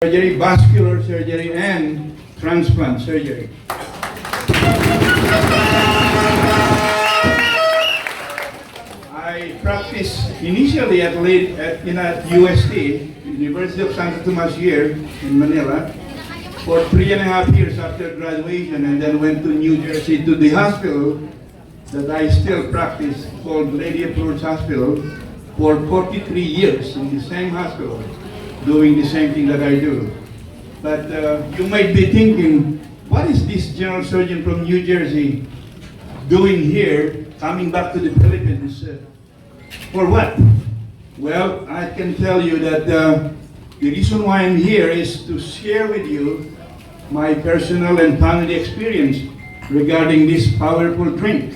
surgery, vascular surgery, and transplant surgery. I practiced initially at UST, University of Santa Tomas here in Manila, for 3.5 years after graduation, and then went to New Jersey to the hospital that I still practice, called Lady of Lourdes Hospital, for 43 years in the same hospital, doing the same thing that I do. But you might be thinking, what is this general surgeon from New Jersey doing here, coming back to the Philippines? For what? Well, I can tell you that the reason why I'm here is to share with you my personal and family experience regarding this powerful drink.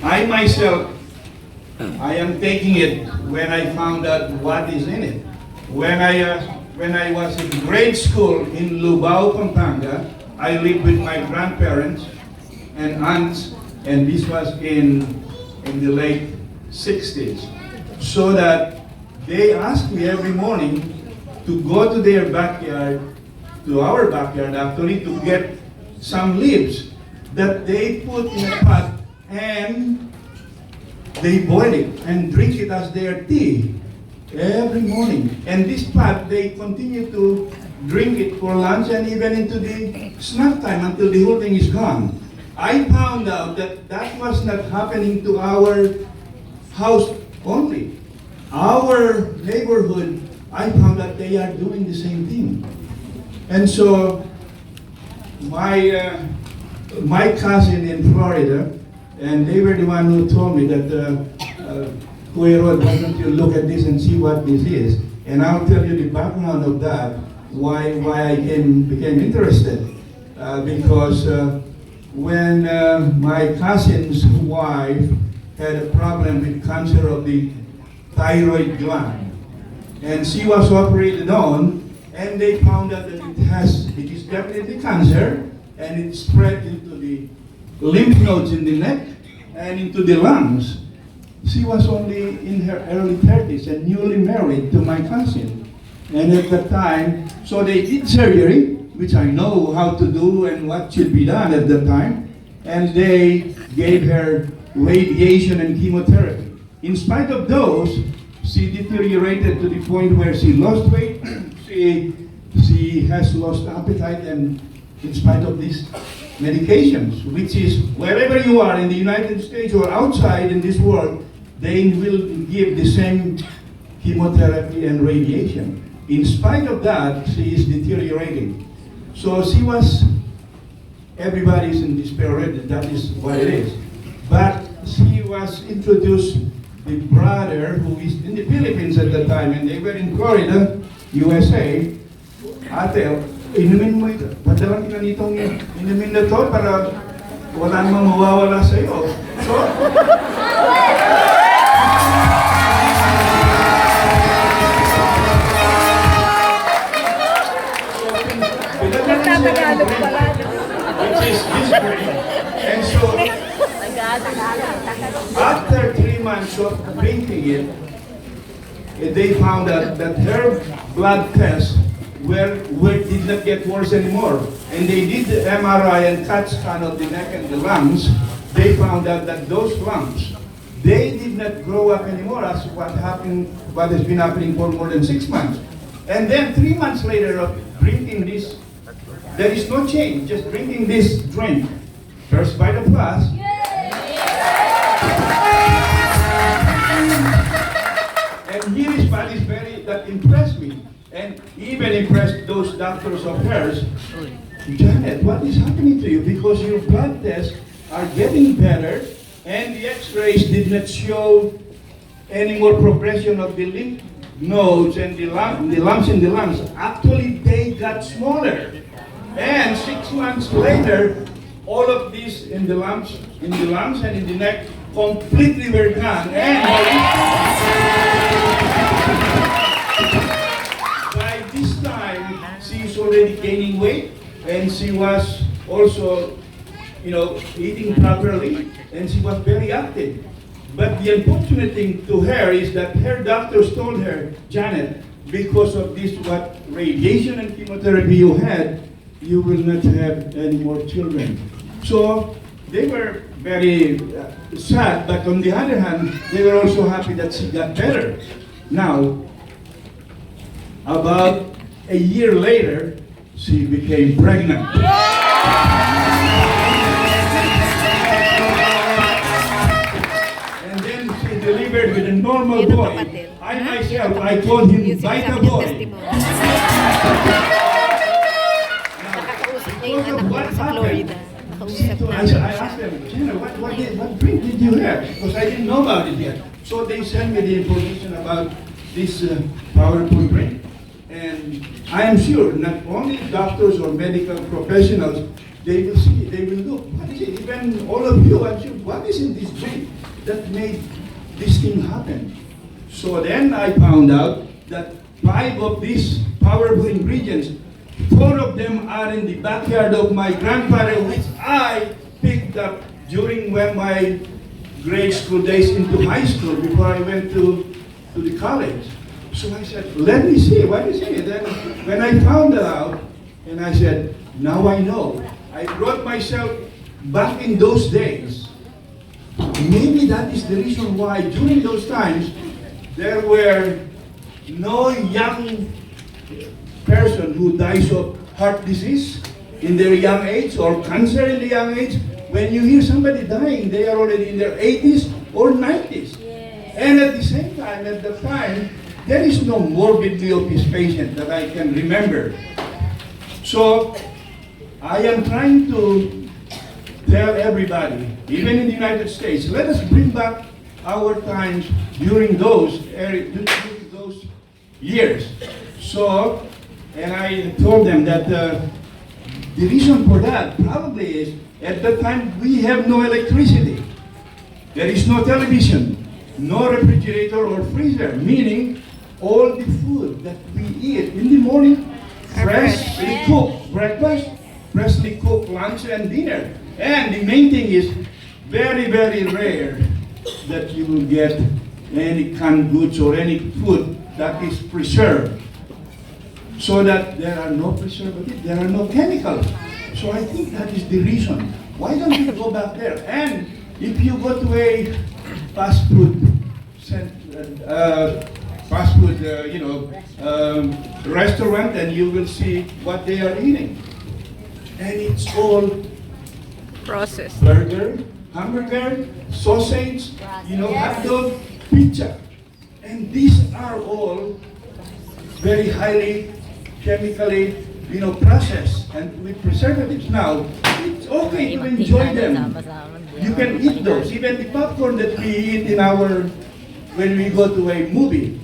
I myself, I am taking it when I found out what is in it. When I was in grade school in Lubao, Pampanga, I lived with my grandparents and aunts, and this was in the late 60s. So that they asked me every morning to go to their backyard, to our backyard actually, to get some leaves that they put in a pot and they boil it and drink it as their tea every morning. And this pot, they continue to drink it for lunch and even into the snack time until the whole thing is gone. I found out that that was not happening to our house only. Our neighborhood, I found that they are doing the same thing. And so my cousin in Florida, and they were the one who told me that, Kuya, why don't you look at this and see what this is? And I'll tell you the background of that, why I became interested. Because when my cousin's wife had a problem with cancer of the thyroid gland, and she was operated on, and they found out that it is definitely cancer, and it spread into the lymph nodes in the neck and into the lungs. She was only in her early 30s and newly married to my cousin. And at that time, so they did surgery, which I know how to do and what should be done at that time, and they gave her radiation and chemotherapy. In spite of those, she deteriorated to the point where she lost weight, she has lost appetite, and in spite of these medications, which is wherever you are in the United States or outside in this world, they will give the same chemotherapy and radiation. In spite of that, she is deteriorating. So everybody's in despair already, that is what it is. But she was introduced, the brother who is in the Philippines at the time, and they were in Florida, USA. Ate, inumin mo ito. Madalang inanitong inumin na to para wala namang mawawala sa'yo. So, which is history. And so, after 3 months of drinking it, they found out that her blood tests did not get worse anymore. And they did the MRI and CAT scan of the neck and the lungs. They found out that those lumps, they did not grow up anymore as what has been happening for more than 6 months. And then 3 months later of drinking this, there is no change, just drinking this drink, First Vita Plus. And here is what is that impressed me, and even impressed those doctors of hers. Janet, what is happening to you? Because your blood tests are getting better, and the x-rays did not show any more progression of the lymph nodes and the lumps in the lungs. Actually, they got smaller. And 6 months later, all of these in the lungs and in the neck completely were gone. And by this time, she is already gaining weight, and she was also eating properly, and she was very active. But the unfortunate thing to her is that her doctors told her, Janet, because of this, what radiation and chemotherapy you had, you will not have any more children. So they were very sad, but on the other hand, they were also happy that she got better. Now, about a year later, she became pregnant. And then she delivered with a normal boy. I myself, I called him Vita Boy. Because of what happened, I asked them, Jenna, what drink did you have? Because I didn't know about it yet. So they sent me the information about this powerful drink. And I am sure not only doctors or medical professionals, they will see, they will look, what is it? Even all of you, I'm sure, what is in this drink that made this thing happen? So then I found out that 5 of these powerful ingredients, 4 of them are in the backyard of my grandfather, which I picked up during my grade school days into high school before I went to the college. So I said, let me see, what is it? Then when I found it out, and I said, now I know. I brought myself back in those days. Maybe that is the reason why during those times, there were no young person who dies of heart disease in their young age or cancer in the young age. When you hear somebody dying, they are already in their 80s or 90s. And at the same time, at the time, there is no morbidly obese patient that I can remember. So I am trying to tell everybody, even in the United States, let us bring back our times during those years. So, and I told them that the reason for that probably is at that time we have no electricity. There is no television, no refrigerator or freezer, meaning all the food that we eat in the morning, freshly cooked breakfast, freshly cooked lunch and dinner. And the main thing is very, very rare that you will get any canned goods or any food that is preserved. So that there are no preservatives, there are no chemicals. So I think that is the reason. Why don't you go back there? And if you go to a fast food restaurant, and you will see what they are eating. And it's all processed. Burger, hamburger, sausage, hot dog, pizza. And these are all very highly chemically, processed and with preservatives. Now, it's okay to enjoy them. You can eat those. Even the popcorn that we eat when we go to a movie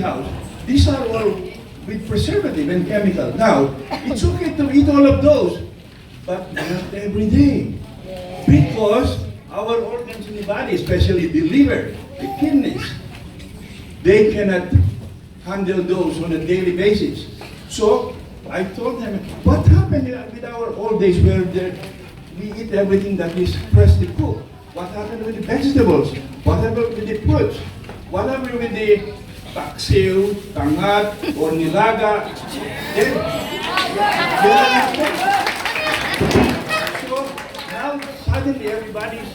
house, these are all with preservative and chemical. Now, it's okay to eat all of those, but not every day. Because our organs in the body, especially the liver, the kidneys, they cannot handle those on a daily basis. So I told them, what happened with our old days where we eat everything that is freshly cooked? What happened with the vegetables? What happened with the fruits? What happened with the paksiw, tangat, or nilaga? So now suddenly everybody's,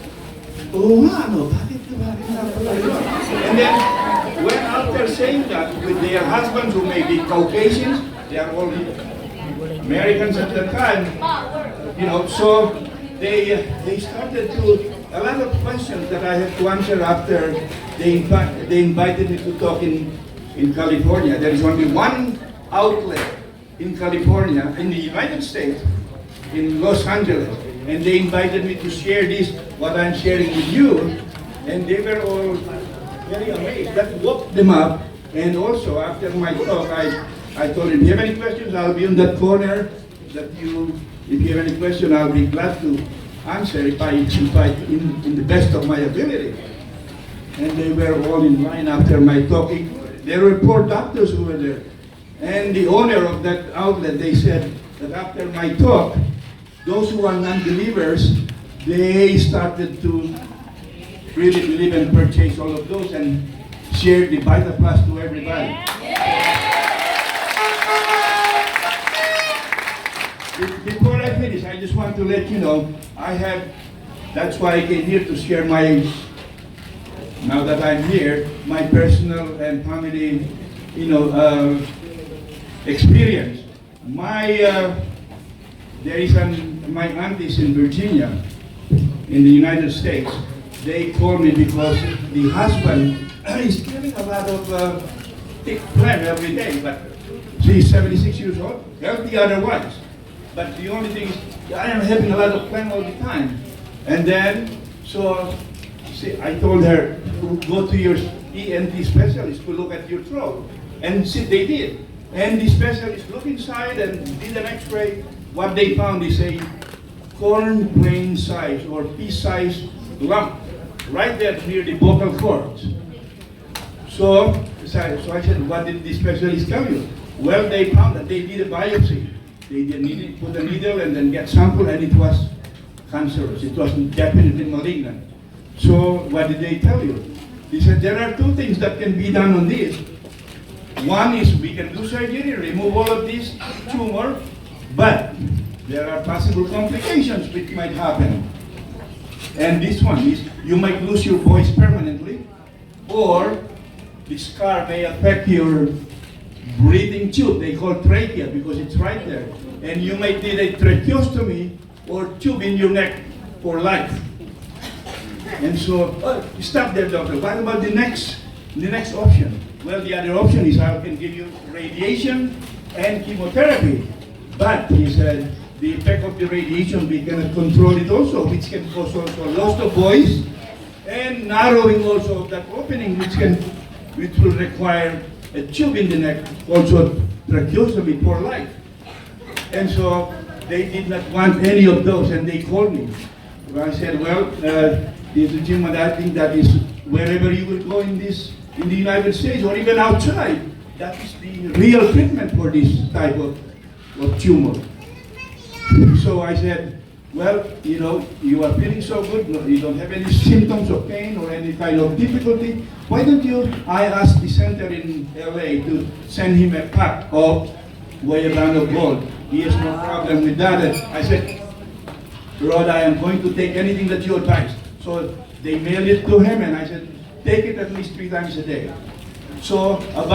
and then when after saying that with their husbands who may be Caucasians, they are all Americans at the time, so they started to, a lot of questions that I had to answer after they invited me to talk in California. There is only one outlet in California, in the United States, in Los Angeles, and they invited me to share what I'm sharing with you, and they were all very amazed. That woke them up, and also after my talk, I told them, if you have any questions, I'll be in that corner, if you have any question, I'll be glad to answer if I in the best of my ability. And they were all in line after my talking. There were 4 doctors who were there. And the owner of that outlet, they said that after my talk, those who are non-believers they started to really believe and purchase all of those and share the Vita Plus to everybody. Before I finish, I just want to let you know, that's why I came here to share now that I'm here, my personal and family, experience. My aunties in Virginia, in the United States, they call me because the husband is killing a lot of thick phlegm every day, but she's 76 years old, healthy otherwise. But the only thing is, I am having a lot of phlegm all the time. And then, I told her, go to your ENT specialist to look at your throat. And they did. And the specialist looked inside and did an x-ray. What they found is a corn grain size or pea-sized lump right there near the vocal cords. So I said, what did the specialist tell you? Well, they found that they did a biopsy. They did put a needle and then get sample, and it was cancerous. It was definitely malignant. So what did they tell you? They said there are two things that can be done on this. One is we can do surgery, remove all of this tumor, but there are possible complications which might happen. And this one is you might lose your voice permanently, or the scar may affect your breathing tube. They call trachea because it's right there. And you might need a tracheostomy or tube in your neck for life. And so, stop there, doctor. What about the next option? Well, the other option is I can give you radiation and chemotherapy. But he said, the effect of the radiation, we cannot control it also, which can cause also loss of voice and narrowing also of that opening, which will require a tube in the neck, also tracheostomy for life. And so they did not want any of those, and they called me. I said, well, Mr. Jim, I think that is wherever you will go in the United States or even outside, that is the real treatment for this type of tumor. So I said, well, you are feeling so good, you don't have any symptoms of pain or any kind of difficulty. Why don't I asked the center in LA to send him a pack of Guayabano of gold. He has no problem with that. And I said, Rod, I am going to take anything that you advise. So they mailed it to him, and I said, take it at least 3 times a day. So about